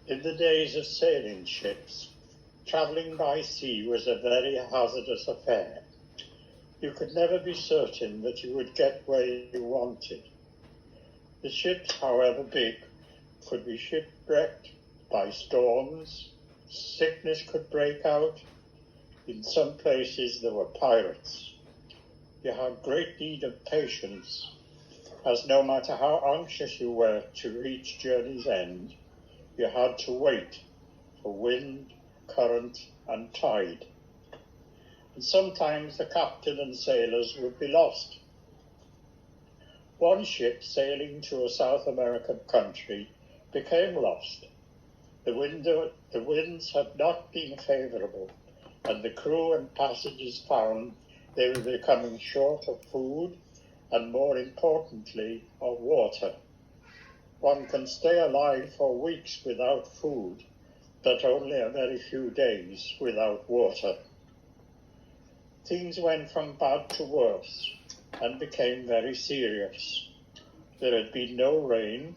In the days of sailing ships, travelling by sea was a very hazardous affair. You could never be certain that you would get where you wanted. The ships, however big, could be shipwrecked by storms, sickness could break out. In some places there were pirates. You had great need of patience, as no matter how anxious you were to reach journey's end, you had to wait for wind, current, and tide. And sometimes the captain and sailors would be lost. One ship sailing to a South American country became lost. The winds had not been favourable, and the crew and passengers found they were becoming short of food and, more importantly, of water. One can stay alive for weeks without food, but only a very few days without water. Things went from bad to worse and became very serious. There had been no rain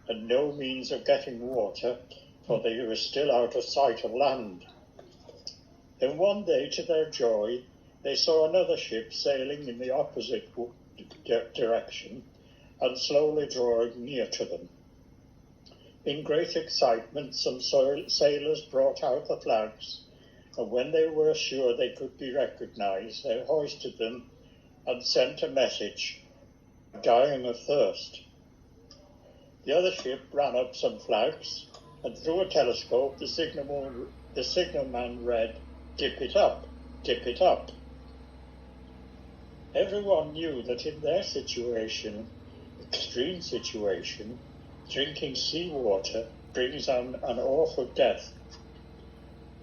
and no means of getting water, for they were still out of sight of land. Then one day, to their joy, they saw another ship sailing in the opposite direction and slowly drawing near to them. In great excitement, some sailors brought out the flags, and when they were sure they could be recognized, they hoisted them and sent a message, dying of thirst. The other ship ran up some flags, and through a telescope the signalman read, "Dip it up, dip it up." Everyone knew that in their situation, extreme situation, drinking seawater brings on an awful death.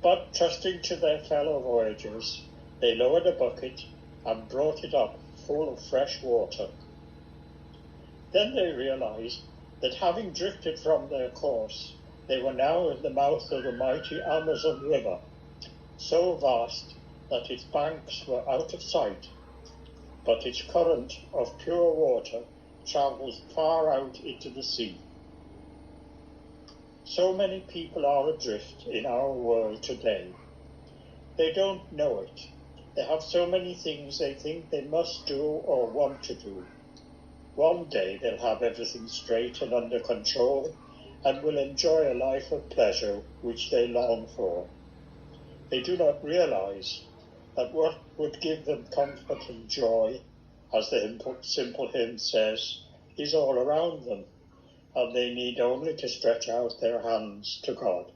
But trusting to their fellow voyagers, they lowered a bucket and brought it up full of fresh water. Then they realized that having drifted from their course, they were now in the mouth of the mighty Amazon River, so vast that its banks were out of sight, but its current of pure water travels far out into the sea. So many people are adrift in our world today. They don't know it. They have so many things they think they must do or want to do. One day they'll have everything straight and under control and will enjoy a life of pleasure which they long for. They do not realize that what would give them comfort and joy, as the simple hymn says, is all around them, and they need only to stretch out their hands to God.